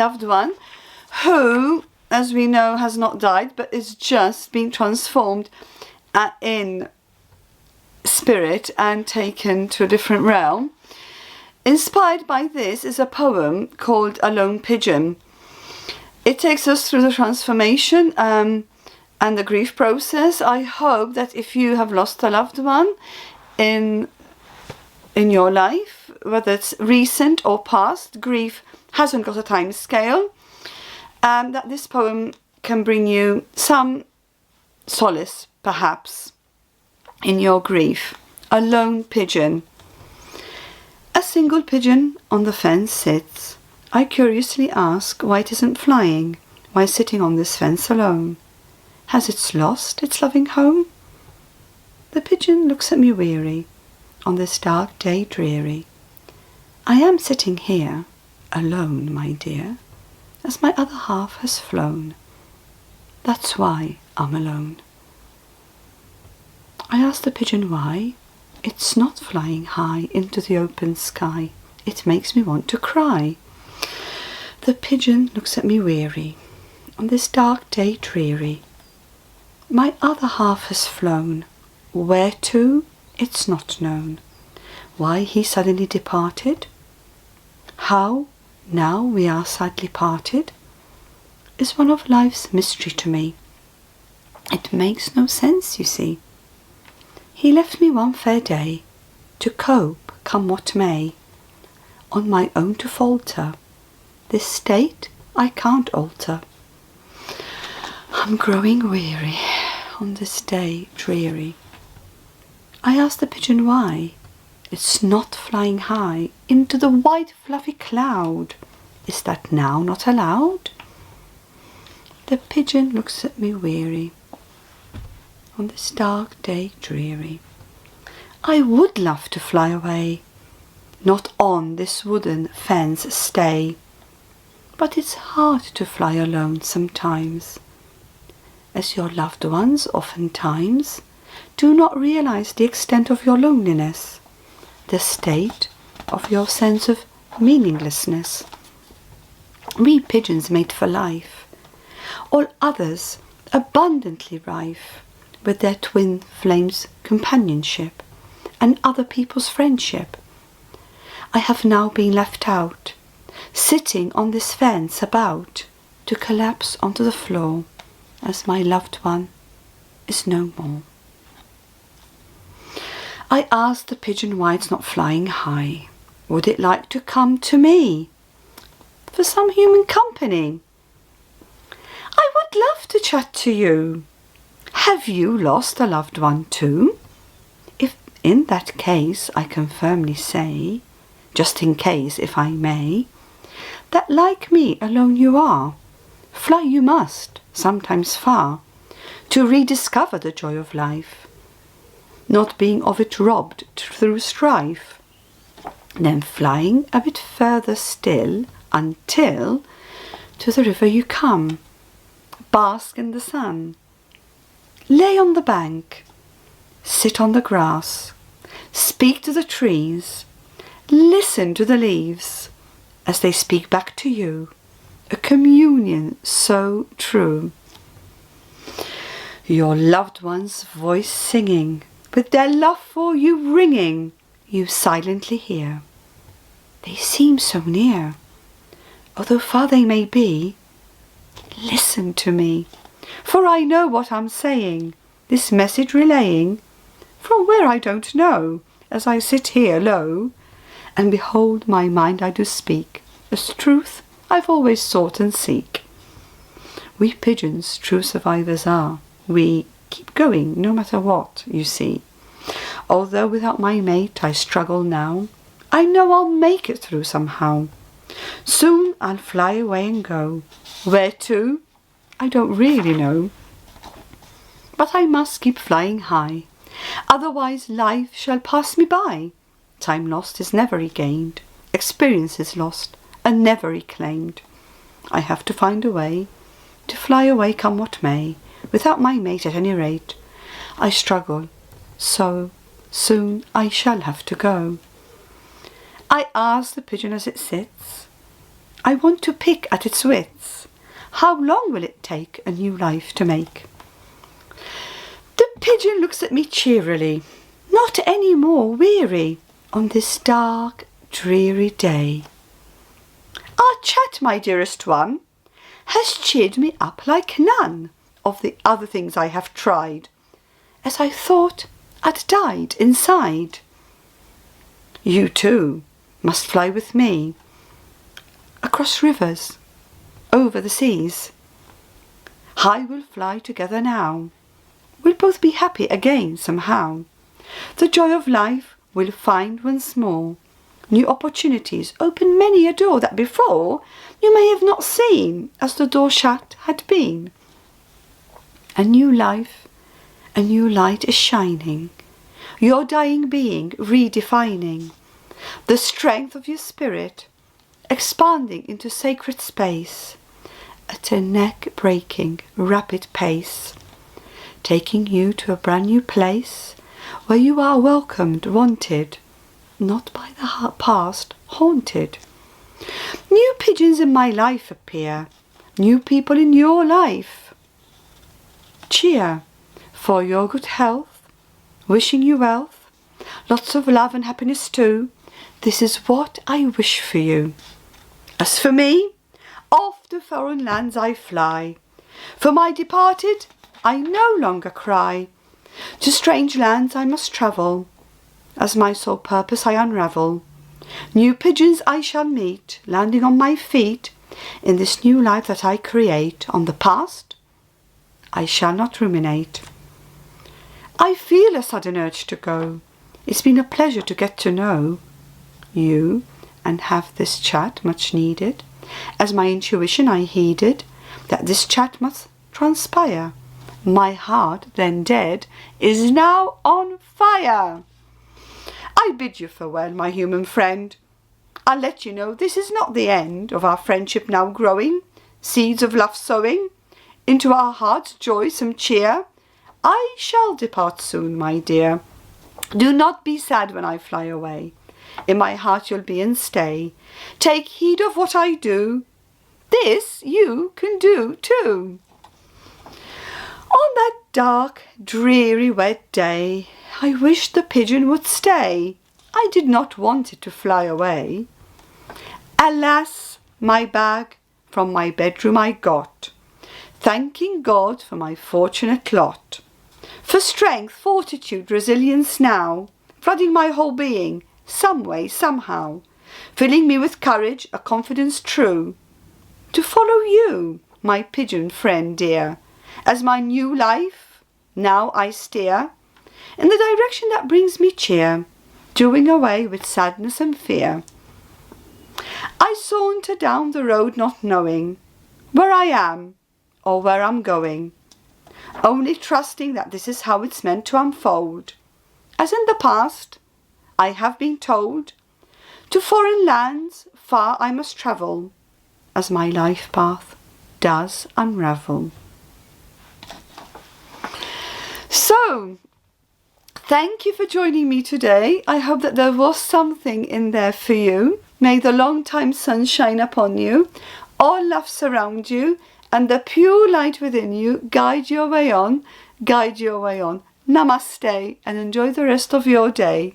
loved one who, as we know, has not died but is just being transformed in spirit and taken to a different realm. Inspired by this is a poem called A Lone Pigeon. It takes us through the transformation and the grief process. I hope that if you have lost a loved one in your life, whether it's recent or past, grief hasn't got a time scale, and that this poem can bring you some solace, perhaps, in your grief. A lone pigeon. A single pigeon on the fence sits. I curiously ask why it isn't flying, why sitting on this fence alone. Has it lost its loving home? The pigeon looks at me weary, on this dark day dreary. I am sitting here, alone, my dear, as my other half has flown. That's why I'm alone. I ask the pigeon why. It's not flying high into the open sky. It makes me want to cry. The pigeon looks at me weary, on this dark day dreary. My other half has flown. Where to? It's not known. Why he suddenly departed? How, now we are sadly parted, is one of life's mystery to me. It makes no sense, you see. He left me one fair day, to cope, come what may, on my own to falter. This state I can't alter. I'm growing weary, on this day dreary. I ask the pigeon why. It's not flying high into the white fluffy cloud. Is that now not allowed? The pigeon looks at me weary, on this dark day dreary. I would love to fly away, not on this wooden fence stay. But it's hard to fly alone sometimes, as your loved ones oftentimes do not realize the extent of your loneliness, the state of your sense of meaninglessness. We pigeons mate for life, all others abundantly rife with their twin flames' companionship and other people's friendship. I have now been left out, sitting on this fence about to collapse onto the floor as my loved one is no more. I asked the pigeon why it's not flying high. Would it like to come to me for some human company? I would love to chat to you. Have you lost a loved one too? If in that case I can firmly say, just in case if I may, that like me alone you are. Fly you must, sometimes far, to rediscover the joy of life, not being of it robbed through strife. Then flying a bit further still, until to the river you come, bask in the sun, lay on the bank, sit on the grass, speak to the trees, listen to the leaves as they speak back to you, a communion so true. Your loved one's voice singing, with their love for you ringing, you silently hear. They seem so near, although far they may be. Listen to me, for I know what I'm saying, this message relaying, from where I don't know, as I sit here low, and behold my mind I do speak, as truth I've always sought and seek. We pigeons true survivors are, we keep going no matter what, you see. Although without my mate I struggle now, I know I'll make it through somehow. Soon I'll fly away and go. Where to? I don't really know. But I must keep flying high, otherwise life shall pass me by. Time lost is never regained, experience is lost and never reclaimed. I have to find a way to fly away come what may, without my mate at any rate. I struggle, so soon I shall have to go. I ask the pigeon as it sits, I want to pick at its widths. How long will it take a new life to make? The pigeon looks at me cheerily, not any more weary on this dark, dreary day. Our chat, my dearest one, has cheered me up like none of the other things I have tried, as I thought I'd died inside. You too must fly with me, across rivers, over the seas. I will fly together now. We'll both be happy again somehow. The joy of life we'll find once more. New opportunities open many a door that before you may have not seen, as the door shut had been. A new life, a new light is shining, your dying being redefining. The strength of your spirit expanding into sacred space at a neck-breaking, rapid pace, taking you to a brand new place where you are welcomed, wanted, not by the past, haunted. New pigeons in my life appear, new people in your life. Cheer for your good health, wishing you wealth, lots of love and happiness too. This is what I wish for you. As for me, off to foreign lands I fly. For my departed, I no longer cry. To strange lands I must travel, as my sole purpose I unravel. New pigeons I shall meet, landing on my feet, in this new life that I create. On the past, I shall not ruminate. I feel a sudden urge to go. It's been a pleasure to get to know you and have this chat much needed. As my intuition I heeded that this chat must transpire. My heart, then dead, is now on fire. I bid you farewell, my human friend. I'll let you know this is not the end of our friendship now growing, seeds of love sowing, into our hearts joy some cheer. I shall depart soon, my dear. Do not be sad when I fly away. In my heart you'll be and stay. Take heed of what I do. This you can do too. On that dark, dreary, wet day, I wished the pigeon would stay. I did not want it to fly away. Alas, my bag from my bedroom I got, thanking God for my fortunate lot. For strength, fortitude, resilience now, flooding my whole being, some way, somehow, filling me with courage, a confidence true, to follow you, my pigeon friend dear, as my new life now I steer, in the direction that brings me cheer, doing away with sadness and fear. I saunter down the road not knowing where I am or where I'm going, only trusting that this is how it's meant to unfold. As in the past, I have been told, to foreign lands far I must travel, as my life path does unravel. So, thank you for joining me today. I hope that there was something in there for you. May the long time sun shine upon you, all love surround you, and the pure light within you guide your way on, guide your way on. Namaste, and enjoy the rest of your day.